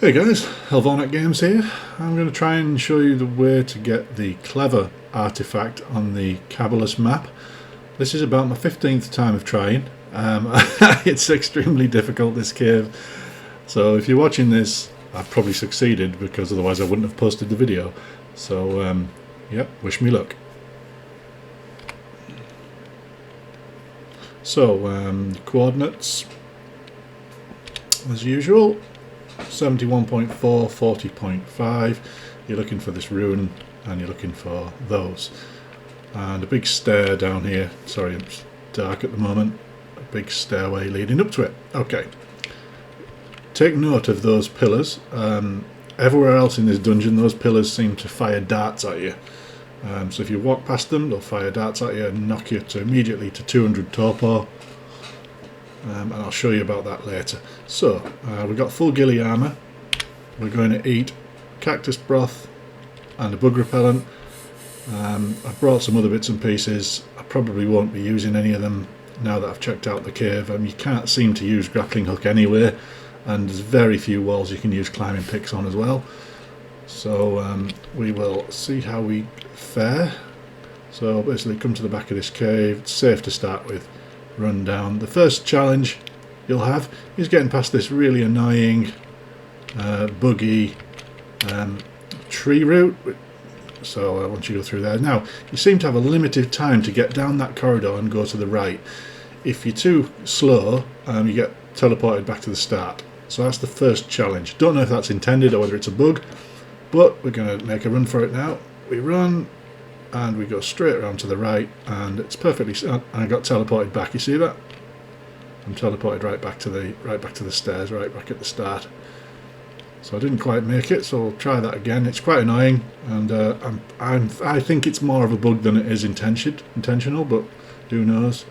Hey guys, Helvonet Games here. I'm going to try and show you the way to get the clever artifact on the Caballus map. This is about my 15th time of trying. It's extremely difficult, this cave. So if you're watching this, I've probably succeeded because otherwise I wouldn't have posted the video. So yep, wish me luck. So coordinates as usual. 71.4, 40.5. You're looking for this ruin and you're looking for those. And a big stair down here. Sorry, it's dark at the moment. A big stairway leading up to it. Okay. Take note of those pillars. Everywhere else in this dungeon, those pillars seem to fire darts at you. So if you walk past them, they'll fire darts at you and knock you immediately to 200 torpor. And I'll show you about that later. So, we've got full ghillie armour. We're going to eat cactus broth and a bug repellent. I've brought some other bits and pieces. I probably won't be using any of them now that I've checked out the cave. You can't seem to use grappling hook anyway, and there's very few walls you can use climbing picks on as well. So we will see how we fare. So basically come to the back of this cave. It's safe to start with. Run down. The first challenge you'll have is getting past this really annoying buggy tree route. So once you go through there, now you seem to have a limited time to get down that corridor and go to the right. If you're too slow, you get teleported back to the start. So that's the first challenge. Don't know if that's intended or whether it's a bug, but we're going to make a run for it now. We run and we go straight around to the right, and it's perfectly. And I got teleported back. You see that? I'm teleported right back to the stairs, right back at the start. So I didn't quite make it. So I'll try that again. It's quite annoying, and I think it's more of a bug than it is intentional, but who knows?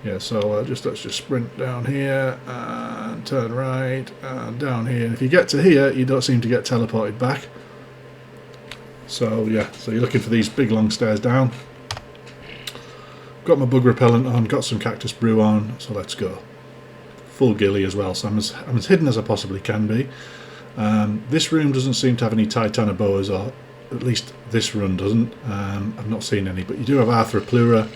Yeah. So let's just sprint down here and turn right and down here. And if you get to here, you don't seem to get teleported back. So yeah, so you're looking for these big long stairs down. Got my bug repellent on, got some cactus brew on, so let's go. Full ghillie as well, so I'm as hidden as I possibly can be. This room doesn't seem to have any titanoboas, or at least this run doesn't. I've not seen any, but you do have arthropleura,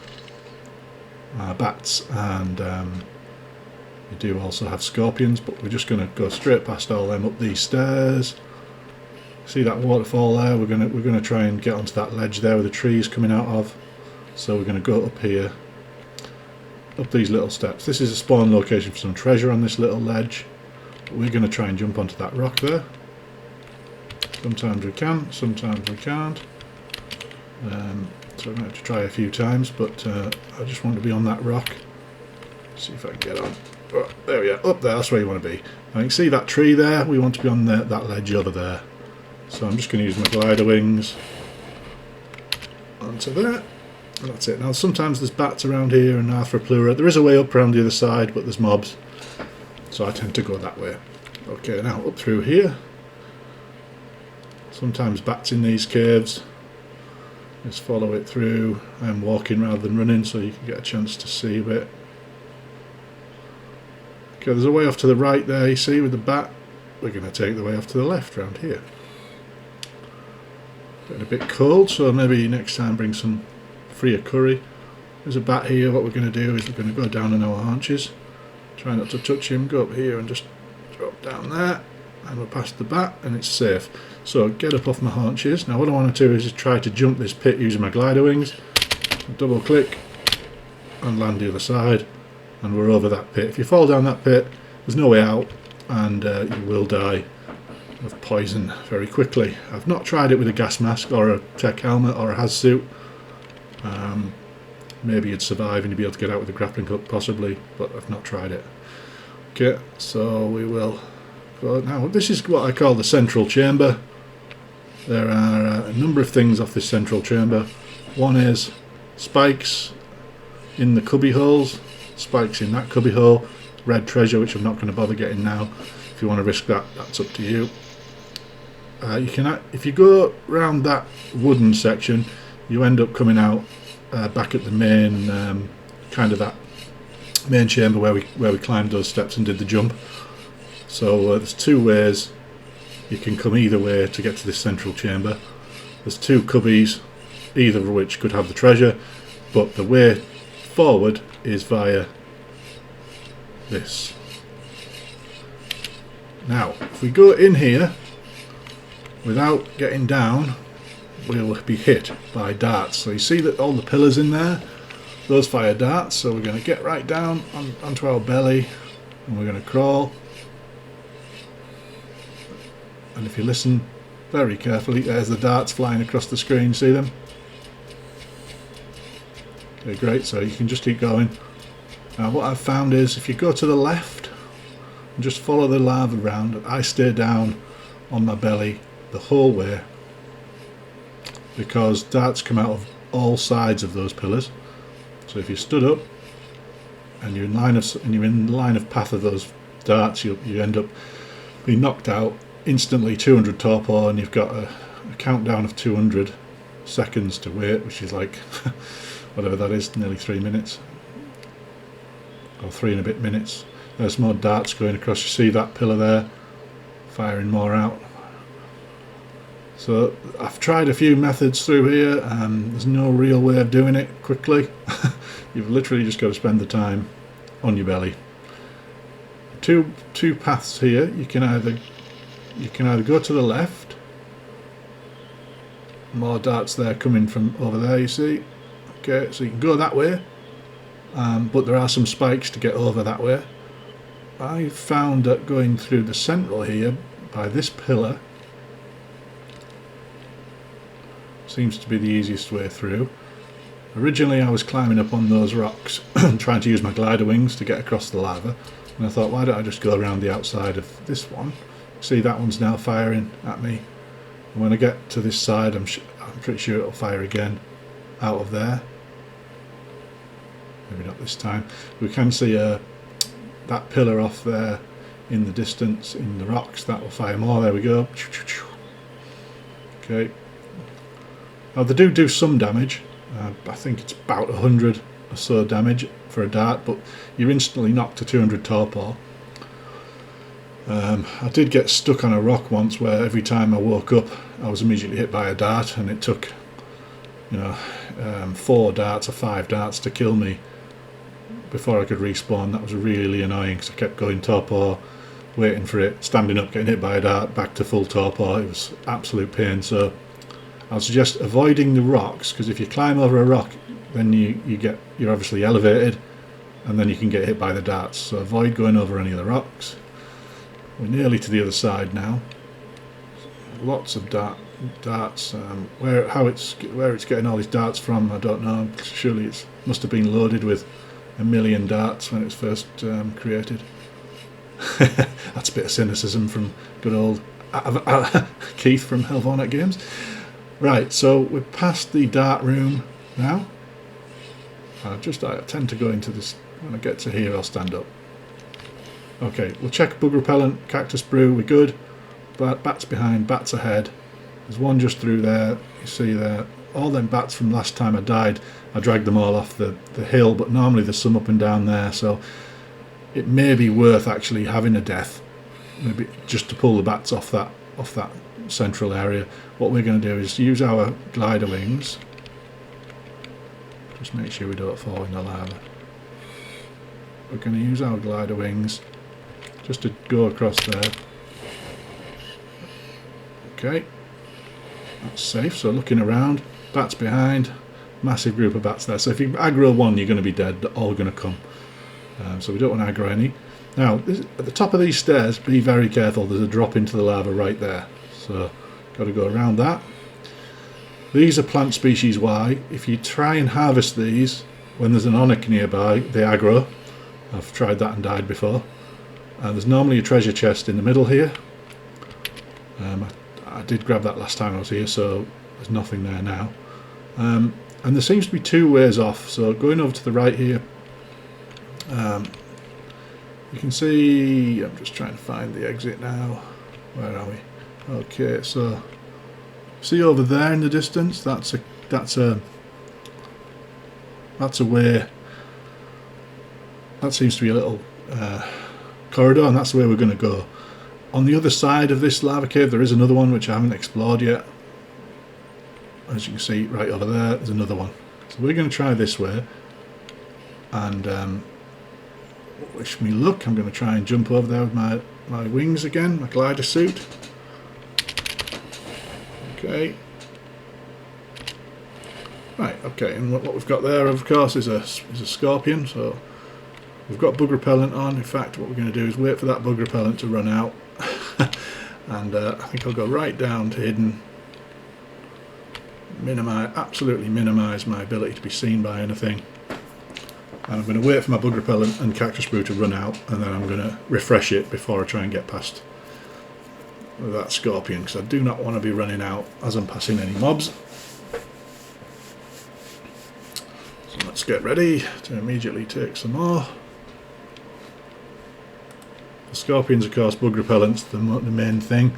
bats, and you do also have scorpions, but we're just going to go straight past all them up these stairs. See that waterfall there? We're gonna try and get onto that ledge there where the trees coming out of. So we're gonna go up here, up these little steps. This is a spawn location for some treasure on this little ledge. But we're gonna try and jump onto that rock there. Sometimes we can, sometimes we can't. So I'm gonna have to try a few times, but I just want to be on that rock. See if I can get on. Oh, there we are, up there. That's where you want to be. Now you can see that tree there. We want to be on that ledge over there. So I'm just going to use my glider wings onto there, and that's it. Now sometimes there's bats around here and arthropleura. There is a way up around the other side, but there's mobs, so I tend to go that way. Okay, now up through here. Sometimes bats in these caves. Just follow it through. I'm walking rather than running, so you can get a chance to see a bit. Okay, there's a way off to the right there, you see, with the bat. We're going to take the way off to the left around here. Getting a bit cold, so maybe next time bring some freer curry. There's a bat here. What we're going to do is we're going to go down on our haunches. Try not to touch him. Go up here and just drop down there. And we're past the bat and it's safe. So get up off my haunches. Now what I want to do is just try to jump this pit using my glider wings. Double click and land the other side. And we're over that pit. If you fall down that pit, there's no way out and you will die of poison very quickly. I've not tried it with a gas mask or a tech helmet or a haz suit. Maybe you'd survive and you'd be able to get out with a grappling hook possibly, but I've not tried it. Okay, so we will go now. This is what I call the central chamber. There are a number of things off this central chamber. One is spikes in the cubby holes, spikes in that cubby hole, red treasure which I'm not going to bother getting now. If you want to risk that, that's up to you. You can, if you go around that wooden section, you end up coming out back at the main, kind of that main chamber where we climbed those steps and did the jump. So there's two ways you can come either way to get to this central chamber. There's two cubbies, either of which could have the treasure, but the way forward is via this. Now, if we go in here without getting down, we'll be hit by darts. So you see that all the pillars in there, those fire darts. So we're going to get right down onto our belly and we're going to crawl. And if you listen very carefully, there's the darts flying across the screen. See them? Okay, great. So you can just keep going. Now what I've found is if you go to the left and just follow the lava around, I stay down on my belly the whole way because darts come out of all sides of those pillars. So if you stood up and you're in line of path of those darts, you end up being knocked out instantly. 200 torpor, and you've got a countdown of 200 seconds to wait, which is like whatever that is, nearly 3 minutes or 3 and a bit minutes. There's more darts going across. You see that pillar there firing more out. So I've tried a few methods through here and there's no real way of doing it quickly. You've literally just got to spend the time on your belly. Two paths here. You can either go to the left. More darts there coming from over there, you see. Okay, so you can go that way, but there are some spikes to get over that way. I found that going through the central here by this pillar seems to be the easiest way through. Originally I was climbing up on those rocks trying to use my glider wings to get across the lava, and I thought, why don't I just go around the outside of this one. See, that one's now firing at me, and when I get to this side I'm pretty sure it'll fire again out of there. Maybe not this time. We can see that pillar off there in the distance in the rocks. That will fire more. There we go. Okay. Now they do some damage. I think it's about 100 or so damage for a dart, but you're instantly knocked to 200 torpor. I did get stuck on a rock once where every time I woke up I was immediately hit by a dart, and it took 4 darts or 5 darts to kill me before I could respawn. That was really annoying because I kept going torpor, waiting for it, standing up, getting hit by a dart, back to full torpor. It was absolute pain. So I'll suggest avoiding the rocks, because if you climb over a rock then you're obviously elevated and then you can get hit by the darts. So avoid going over any of the rocks. We're nearly to the other side now. Lots of darts. Where it's getting all these darts from, I don't know. Surely it must have been loaded with 1 million darts when it was first created. That's a bit of cynicism from good old Keith from Helvornet Games. Right, so we're past the dart room now. I tend to go into this. When I get to here I'll stand up. Okay, we'll check bug repellent, cactus brew, we're good. Bats behind, bats ahead. There's one just through there, you see there. All them bats from last time I died, I dragged them all off the hill, but normally there's some up and down there, so it may be worth actually having a death, maybe just to pull the bats off that central area. What we're going to do is use our glider wings. Just make sure we don't fall in the lava. We're going to use our glider wings just to go across there. Okay, that's safe. So looking around, bats behind, massive group of bats there. So if you aggro one, you're going to be dead. They're all going to come. So we don't want to aggro any. Now, at the top of these stairs, be very careful. There's a drop into the lava right there. So got to go around that. These are plant species Y. If you try and harvest these when there's an onyx nearby, they aggro. I've tried that and died before. There's normally a treasure chest in the middle here. I did grab that last time I was here, so there's nothing there now. And there seems to be 2 ways off. So going over to the right here, you can see, I'm just trying to find the exit now. Where are we? Okay, so see over there in the distance, that's a way. That seems to be a little corridor, and that's the way we're going to go. On the other side of this lava cave there is another one which I haven't explored yet. As you can see right over there, there's another one. So we're going to try this way, and wish me luck. I'm going to try and jump over there with my wings again, my glider suit. Okay. Right, okay, and what we've got there, of course, is a scorpion, so we've got bug repellent on. In fact, what we're going to do is wait for that bug repellent to run out, and I think I'll go right down to hidden, absolutely minimise my ability to be seen by anything, and I'm going to wait for my bug repellent and cactus brew to run out, and then I'm going to refresh it before I try and get past that scorpion, because I do not want to be running out as I'm passing any mobs. So let's get ready to immediately take some more. The scorpions, of course, bug repellent's the main thing.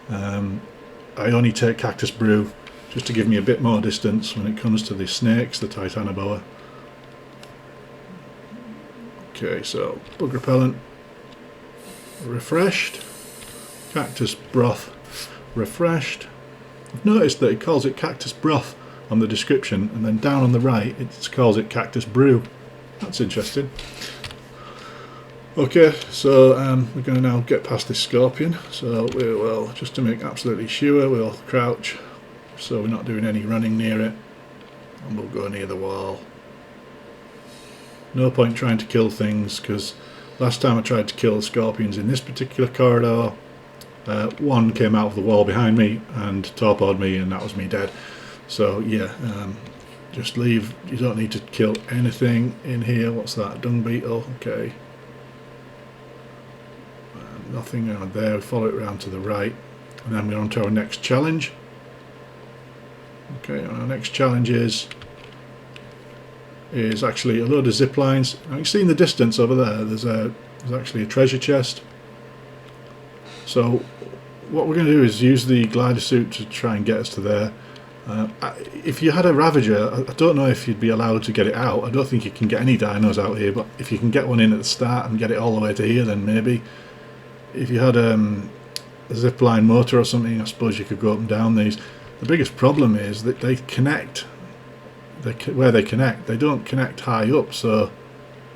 I only take cactus brew just to give me a bit more distance when it comes to the snakes, the titanoboa. Okay, so bug repellent refreshed. Cactus broth refreshed. I've noticed that it calls it cactus broth on the description, and then down on the right it calls it cactus brew. That's interesting. Okay, so we're going to now get past this scorpion, so we will, just to make absolutely sure, we'll crouch so we're not doing any running near it, and we'll go near the wall. No point trying to kill things, because last time I tried to kill scorpions in this particular corridor, one came out of the wall behind me and torpoed me, and that was me dead. So yeah, just leave. You don't need to kill anything in here. What's that? Dung beetle. Okay. Nothing around there. We follow it around to the right, and then we're on to our next challenge. Okay, our next challenge is actually a load of zip lines. Now you can see in the distance over there, there's actually a treasure chest. So what we're going to do is use the glider suit to try and get us to there. If you had a Ravager, I don't know if you'd be allowed to get it out. I don't think you can get any dinos out here, but if you can get one in at the start and get it all the way to here, then maybe. If you had a zipline motor or something, I suppose you could go up and down these. The biggest problem is that they connect. Where they connect, they don't connect high up, so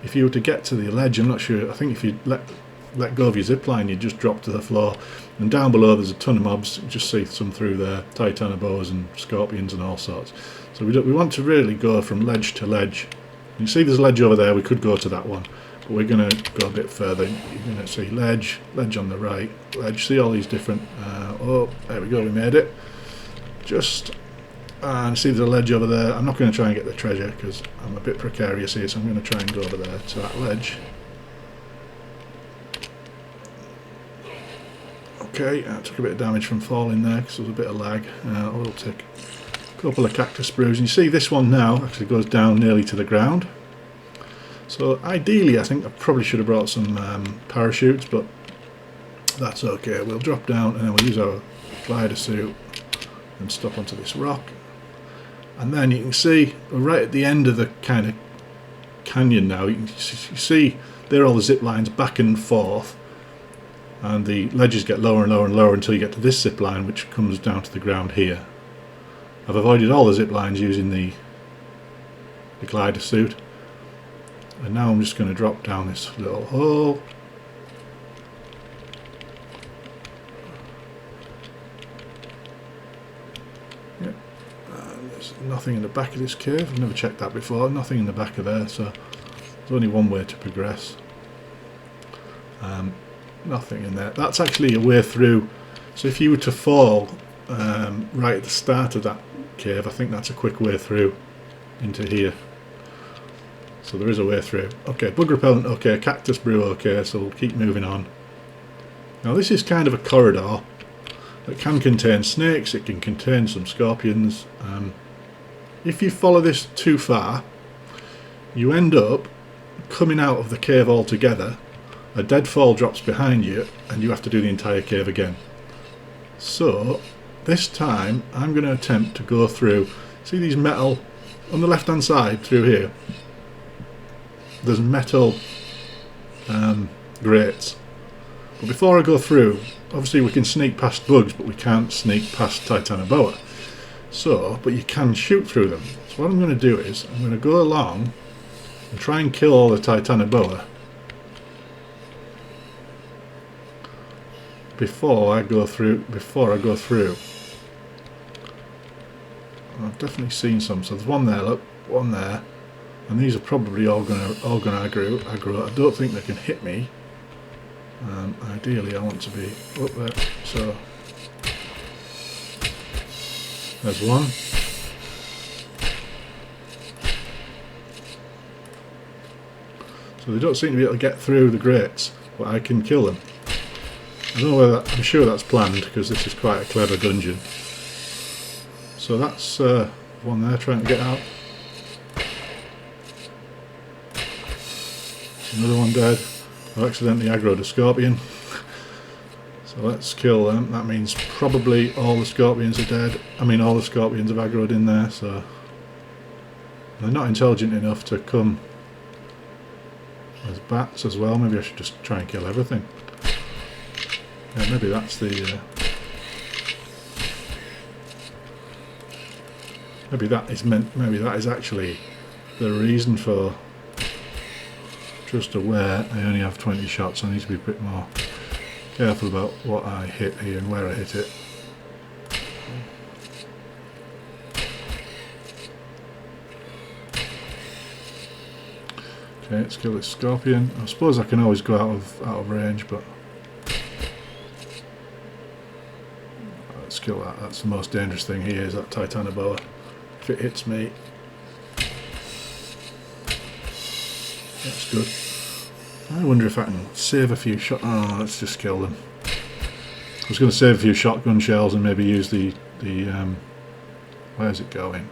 if you were to get to the ledge, I'm not sure, I think if you let go of your zipline, you just drop to the floor, and down below there's a ton of mobs. You just see some through there, titanoboas and scorpions and all sorts. So we want to really go from ledge to ledge. You see there's a ledge over there, we could go to that one, but we're going to go a bit further. You're going to see ledge on the right, ledge, see all these different, oh, there we go, we made it. And see there's a ledge over there. I'm not going to try and get the treasure because I'm a bit precarious here, so I'm going to try and go over there to that ledge. Okay, I took a bit of damage from falling there because there was a bit of lag. We'll take a couple of cactus brews, and you see this one now actually goes down nearly to the ground. So ideally I think I probably should have brought some parachutes, but that's okay. We'll drop down and then we'll use our glider suit and stop onto this rock. And then you can see right at the end of the kind of canyon now, you see there are all the zip lines back and forth, and the ledges get lower and lower and lower until you get to this zip line, which comes down to the ground here. I've avoided all the zip lines using the glider suit, and now I'm just going to drop down this little hole. Yep. There's nothing in the back of this cave. I've never checked that before. Nothing in the back of there, so there's only one way to progress. Nothing in there. That's actually a way through. So if you were to fall right at the start of that cave, I think that's a quick way through into here. So there is a way through. Okay, bug repellent okay, cactus brew okay, so we'll keep moving on. Now this is kind of a corridor that can contain snakes, it can contain some scorpions. If you follow this too far, you end up coming out of the cave altogether, a deadfall drops behind you, and you have to do the entire cave again. So this time I'm going to attempt to go through, see these metal on the left hand side through here, there's metal grates. But before I go through, obviously we can sneak past bugs, but we can't sneak past Titanoboa. So, but you can shoot through them. So what I'm going to do is, I'm going to go along and try and kill all the Titanoboa before I go through. I've definitely seen some. So there's one there, look, one there, and these are probably all gonna aggro. I don't think they can hit me. Ideally, I want to be up there. So there's one. So they don't seem to be able to get through the grates, but I can kill them. I don't know whether I'm sure that's planned because this is quite a clever dungeon. So that's one there trying to get out. Another one dead. I accidentally aggroed a scorpion. So let's kill them. That means probably all the scorpions are dead. I mean all the scorpions have aggroed in there, so they're not intelligent enough to come. There's bats as well. Maybe I should just try and kill everything. Yeah, maybe that's the maybe that is actually the reason for. Just aware I only have 20 shots, I need to be a bit more careful about what I hit here and where I hit it. Okay, let's kill this scorpion. I suppose I can always go out of range, but let's kill that. That's the most dangerous thing here, is that Titanoboa. If it hits me, that's good. I wonder if I can save a few shots. Oh, let's just kill them. I was going to save a few shotgun shells and maybe use the where's it going?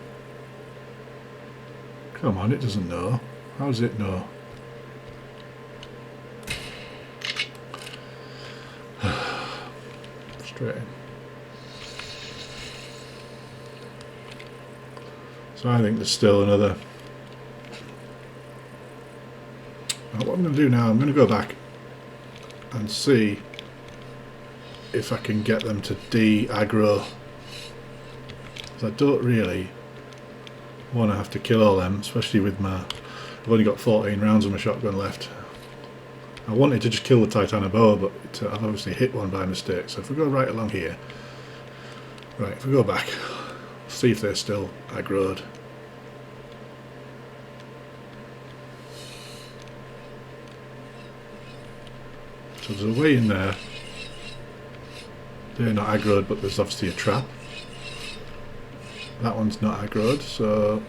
Come on, it doesn't know. How does it know? Frustrating. So I think there's still another. What I'm going to do now, I'm going to go back and see if I can get them to de-aggro. Because I don't really want to have to kill all them, especially with my... I've only got 14 rounds of my shotgun left. I wanted to just kill the Titanoboa, but I've obviously hit one by mistake. So if we go right along here... Right, if we go back, see if they're still aggroed. So there's a way in there. They're not aggroed, but there's obviously a trap. That one's not aggroed, so...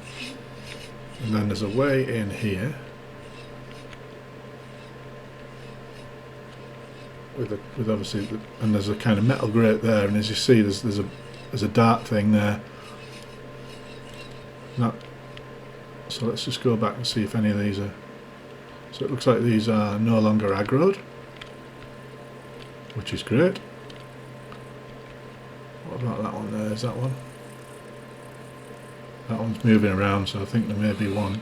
And then there's a way in here. With obviously... and there's a kind of metal grate there, and as you see there's a dart thing there. So let's just go back and see if any of these are... So it looks like these are no longer aggroed, which is great. What about that one there? Is that one? That one's moving around, so I think there may be one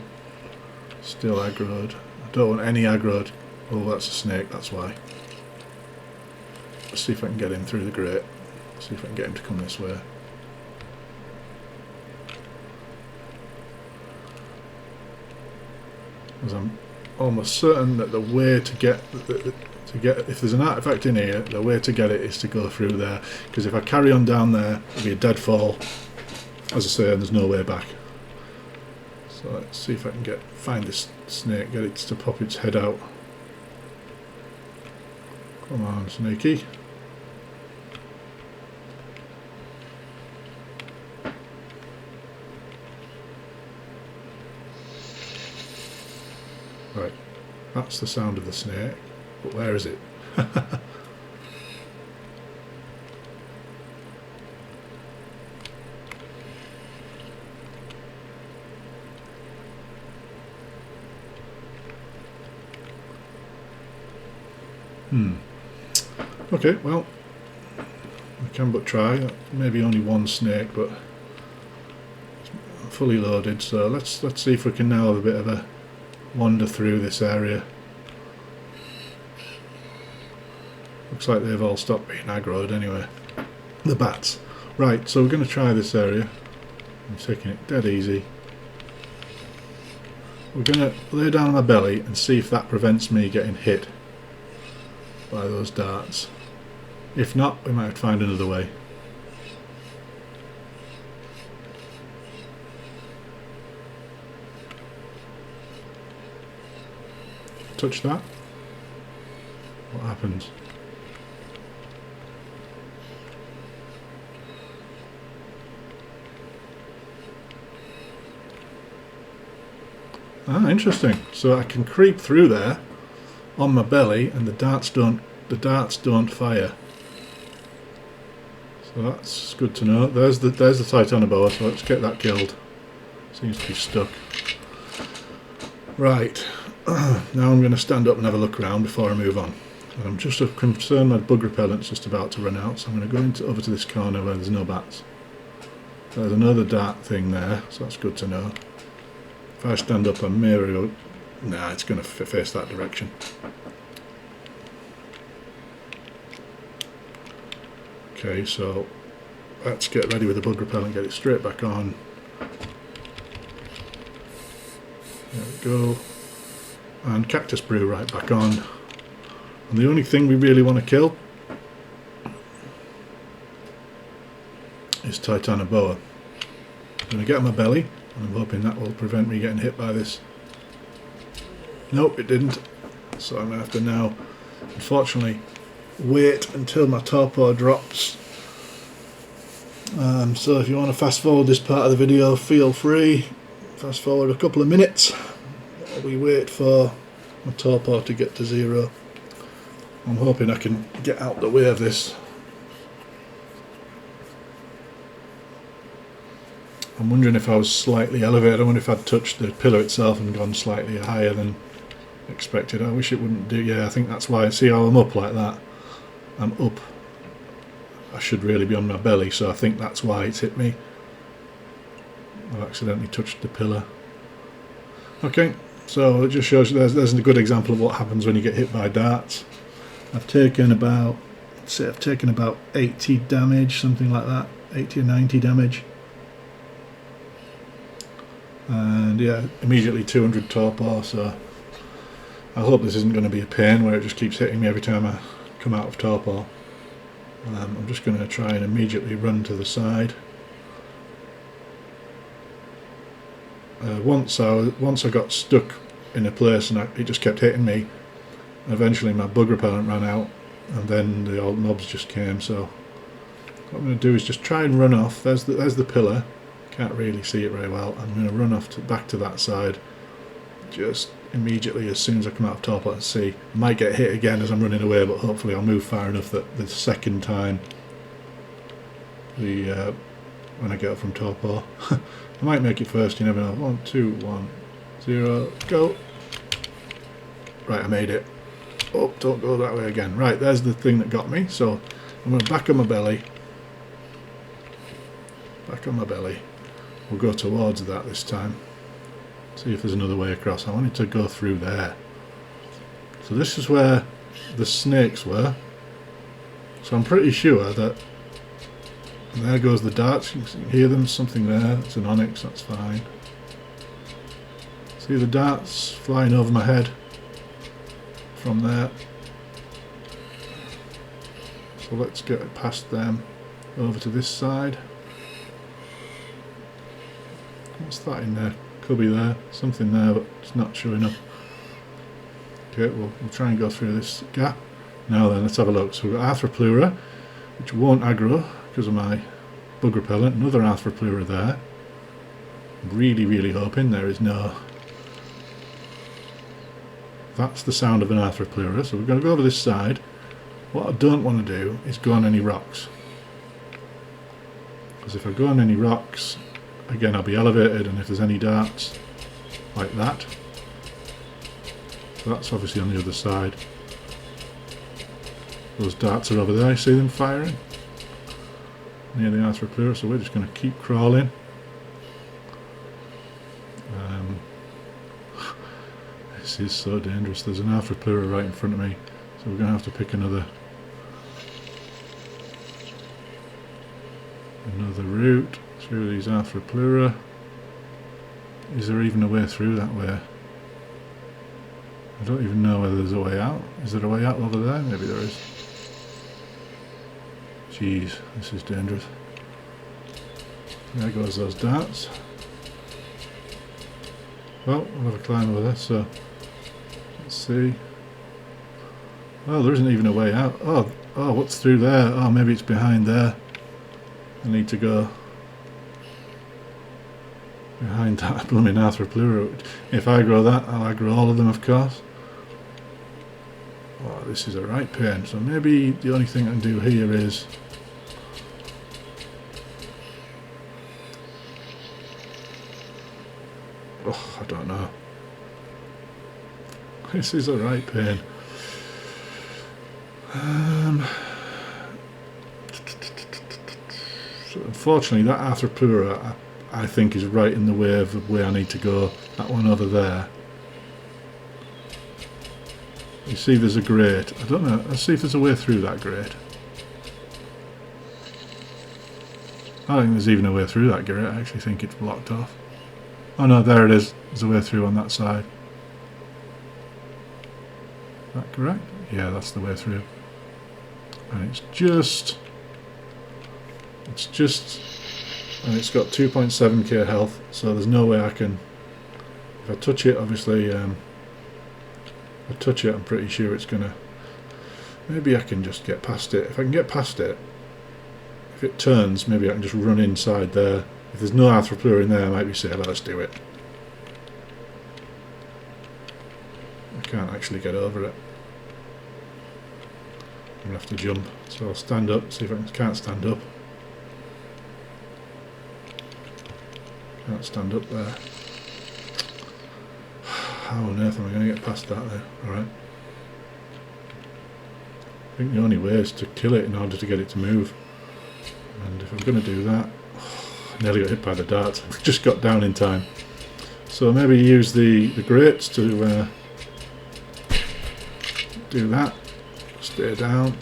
still aggroed. I don't want any aggroed. Oh, that's a snake, that's why. Let's see if I can get him through the grate. See if I can get him to come this way. Because I'm almost certain that the way to get if there's an artifact in here, the way to get it is to go through there. Because if I carry on down there, it'll be a deadfall. As I say, and there's no way back. So let's see if I can find this snake, get it to pop its head out. Come on, snakey. Right, that's the sound of the snake. But where is it? Okay, well, we can but try. Maybe only one snake, but fully loaded. So let's see if we can now have a bit of a wander through this area. Looks like they've all stopped being aggroed anyway. The bats. Right, so we're going to try this area. I'm taking it dead easy. We're going to lay down on my belly and see if that prevents me getting hit by those darts. If not, we might have to find another way. Touch that. What happens? Ah, interesting. So I can creep through there on my belly, and the darts don't fire. So that's good to know. There's the Titanoboa. So let's get that killed. Seems to be stuck. Right. Now I'm going to stand up and have a look around before I move on. And I'm just concerned my bug repellent's just about to run out, so I'm going to go over to this corner where there's no bats. There's another dart thing there, so that's good to know. If I stand up, I may go. Nah, it's going to face that direction. Okay, so let's get ready with the bug repellent, get it straight back on. There we go. And cactus brew right back on. And the only thing we really want to kill is Titanoboa. I'm going to get on my belly, and I'm hoping that will prevent me getting hit by this. Nope, it didn't. So I'm going to have to now, unfortunately, wait until my torpor drops. So if you want to fast forward this part of the video, feel free. Fast forward a couple of minutes while we wait for my torpor to get to 0. I'm hoping I can get out the way of this. I'm wondering if I was slightly elevated. I wonder if I'd touched the pillar itself and gone slightly higher than expected. I wish it wouldn't do. Yeah, I think that's why. See how I'm up like that? I'm up. I should really be on my belly, so I think that's why it's hit me. I've accidentally touched the pillar. Okay, so it just shows you there's a good example of what happens when you get hit by darts. I've taken about 80 damage, something like that, 80 or 90 damage. And yeah, immediately 200 torpor, so I hope this isn't going to be a pain where it just keeps hitting me every time I come out of torpor. I'm just going to try and immediately run to the side. Once I got stuck in a place and it just kept hitting me, eventually my bug repellent ran out, and then the old mobs just came. So what I'm going to do is just try and run off. There's the pillar. Can't really see it very well. I'm going to run off back to that side just immediately as soon as I come out of torpor and see. I might get hit again as I'm running away, but hopefully I'll move far enough that the second time when I get up from torpor I might make it first, you never know. 1, 2, 1, 0, go. Right, I made it. Oh, don't go that way again. Right, there's the thing that got me. So I'm going to back on my belly. Back on my belly. We'll go towards that this time. See if there's another way across. I wanted to go through there. So this is where the snakes were. So I'm pretty sure that... And there goes the darts. You can hear them. Something there. It's an onyx. That's fine. See the darts flying over my head from there. So let's get past them over to this side. What's that in there? Could be there. Something there, but it's not showing up. Okay, we'll try and go through this gap. Now then, let's have a look. So we've got Arthropleura, which won't aggro because of my bug repellent. Another Arthropleura there. Really hoping there is no... That's the sound of an Arthropleura. So we're going to go over this side. What I don't want to do is go on any rocks. Because if I go on any rocks, again I'll be elevated, and if there's any darts like that, so that's obviously on the other side. Those darts are over there, I see them firing near the Arthropleura, so we're just going to keep crawling. This is so dangerous. There's an Arthropleura right in front of me, so we're going to have to pick another Another route through these Arthropleura. Is there even a way through that way? I don't even know whether there's a way out. Is there a way out over there? Maybe there is. Jeez, this is dangerous. There goes those darts. Well, we'll have a climb over there, so let's see. Well, there isn't even a way out. Oh, what's through there? Oh, maybe it's behind there. I need to go behind that blooming Arthropleura. If I grow that, I'll aggro all of them, of course. Oh, this is a right pain. So maybe the only thing I can do here is... Oh, I don't know. This is a right pain. So unfortunately, that Arthropleura I think is right in the way of the way I need to go. That one over there. You see there's a grate. I don't know. Let's see if there's a way through that grate. I don't think there's even a way through that grate. I actually think it's blocked off. Oh no, there it is. There's a way through on that side. Is that correct? Yeah, that's the way through. And it's just... and it's got 2.7k health, so there's no way I can... If I touch it, obviously, if I touch it, I'm pretty sure it's gonna... Maybe I can just get past it. If I can get past it, if it turns, maybe I can just run inside there. If there's no Arthropleura in there, I might be saying, let's do it. I can't actually get over it. I'm going to have to jump. So I'll stand up, see if I can't stand up. Can't stand up there. How on earth am I going to get past that there? Alright. I think the only way is to kill it in order to get it to move. And if I'm going to do that... I nearly got hit by the dart. I've just got down in time. So maybe use the grates to do that. Stay down.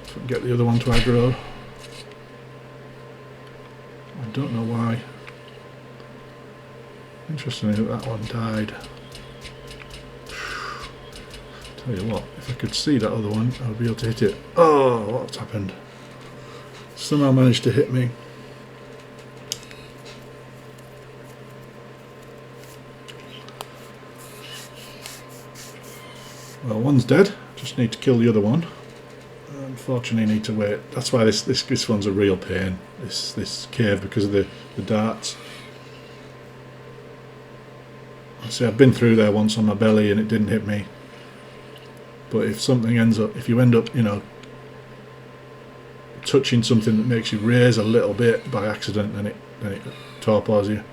If I can get the other one to aggro. I don't know why. Interestingly, that one died. Tell you what, if I could see that other one, I would be able to hit it. Oh, what's happened? Somehow managed to hit me. Well, one's dead. Just need to kill the other one. Unfortunately, need to wait. That's why this one's a real pain. This cave, because of the darts. See, I've been through there once on my belly and it didn't hit me. But if something ends up, if you end up, you know, touching something that makes you raise a little bit by accident, then it torpors you.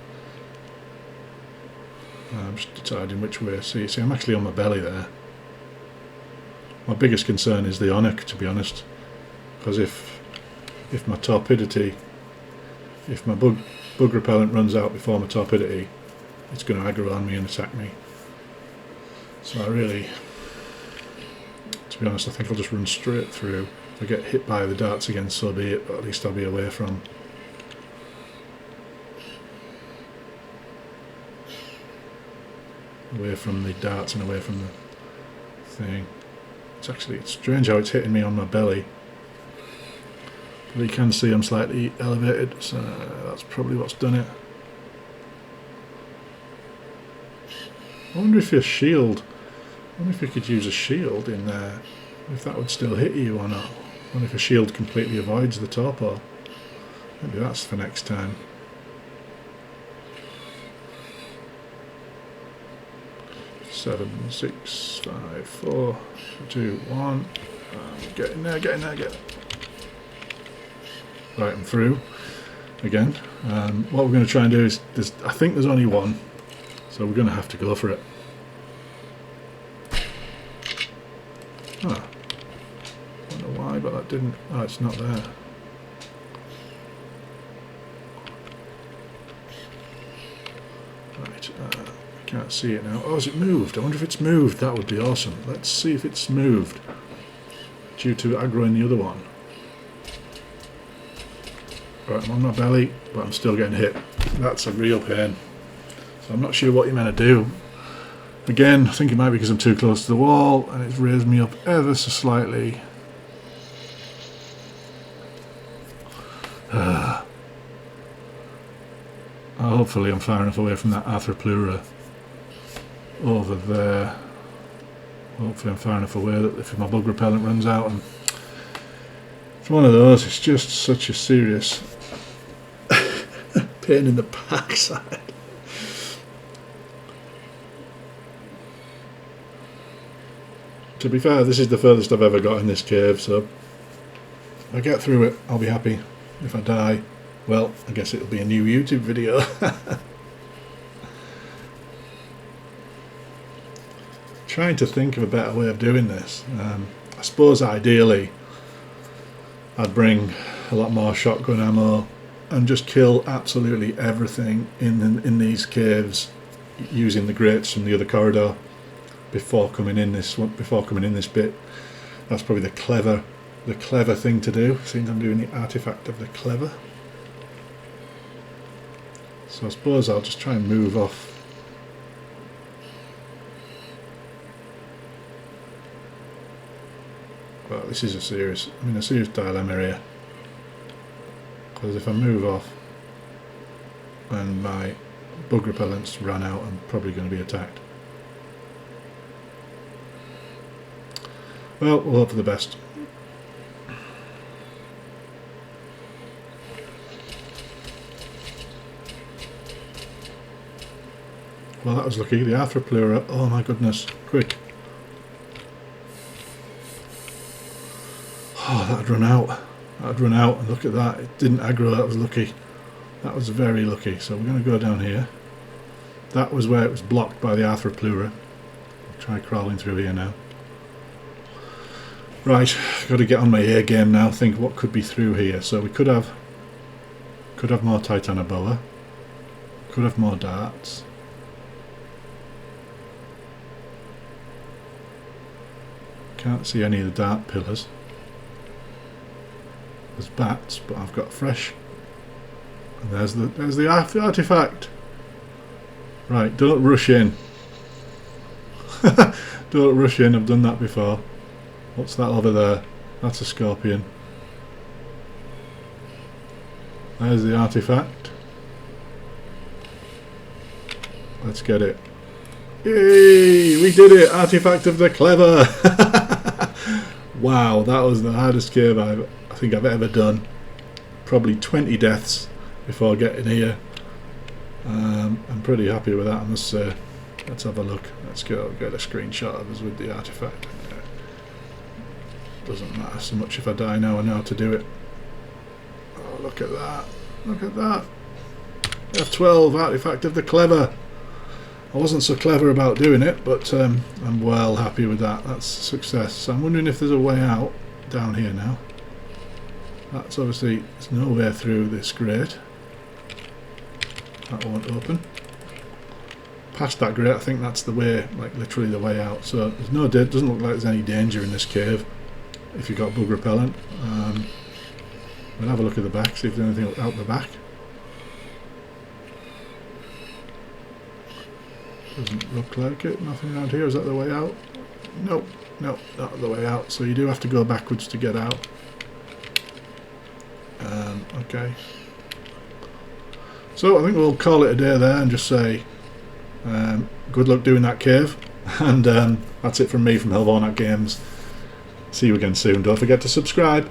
I'm just deciding which way. See, I'm actually on my belly there. My biggest concern is the Onyx, to be honest, because if my torpidity, if my bug repellent runs out before my torpidity, it's going to aggro on me and attack me. So I really, to be honest, I think I'll just run straight through. If I get hit by the darts again, so be it, but at least I'll be away from the darts and away from the thing. It's strange how it's hitting me on my belly. But you can see I'm slightly elevated, so that's probably what's done it. I wonder if your shield, I wonder if you could use a shield in there, if that would still hit you or not. I wonder if a shield completely avoids the torpor. Maybe that's for next time. Seven, 6, 5, 4, 2, 1. Get in there, get in there, get in. Right, I'm through again. What we're going to try and do is, I think there's only one, so we're going to have to go for it. I don't know why, but that didn't. Oh, it's not there. Right, I can't see it now. Oh, has it moved? I wonder if it's moved. That would be awesome. Let's see if it's moved due to aggroing the other one. Right, I'm on my belly, but I'm still getting hit. That's a real pain. So I'm not sure what you're meant to do. Again, I think it might be because I'm too close to the wall and it's raised me up ever so slightly. Hopefully I'm far enough away from that Arthropleura over there. Hopefully I'm far enough away that if my bug repellent runs out, and it's one of those, it's just such a serious pain in the backside. To be fair, this is the furthest I've ever got in this cave, so if I get through it, I'll be happy. If I die, well, I guess it'll be a new YouTube video. Trying to think of a better way of doing this. I suppose ideally I'd bring a lot more shotgun ammo and just kill absolutely everything in these caves using the grates from the other corridor before coming in this bit. That's probably the clever thing to do, since I'm doing the artifact of the clever. So I suppose I'll just try and move off. Well, this is a serious dilemma here, because if I move off and my bug repellents run out, I'm probably going to be attacked. Well, we'll hope for the best. Well, that was lucky. The Arthropleura. Oh my goodness! Quick! Oh, that'd run out. That'd run out. And look at that. It didn't aggro. That was lucky. That was very lucky. So we're going to go down here. That was where it was blocked by the Arthropleura. I'll try crawling through here now. Right, got to get on my A game now. Think what could be through here. So we could have more Titanoboa. Could have more darts. Can't see any of the dart pillars. There's bats, but I've got fresh. And there's the artifact. Right, don't rush in. Don't rush in. I've done that before. What's that over there? That's a scorpion. There's the artifact. Let's get it. Yay! We did it! Artifact of the clever! Wow, that was the hardest cave I think I've ever done. Probably 20 deaths before getting here. I'm pretty happy with that, I must say. Let's have a look. Let's go get a screenshot of us with the artifact. Doesn't matter so much if I die now. I know how to do it. Oh, look at that. Look at that. F12, artifact of the clever. I wasn't so clever about doing it, but I'm well happy with that. That's a success. So I'm wondering if there's a way out down here now. That's obviously, there's no way through this grate. That won't open. Past that grate, I think that's the way, like literally the way out. So there's no, doesn't look like there's any danger in this cave if you've got bug repellent. We'll have a look at the back, see if there's anything out the back. Doesn't look like it. Nothing around here. Is that the way out? Nope. Nope, not the way out. So you do have to go backwards to get out. Okay. So I think we'll call it a day there and just say good luck doing that cave. And that's it from me from Hellborn Games. See you again soon. Don't forget to subscribe.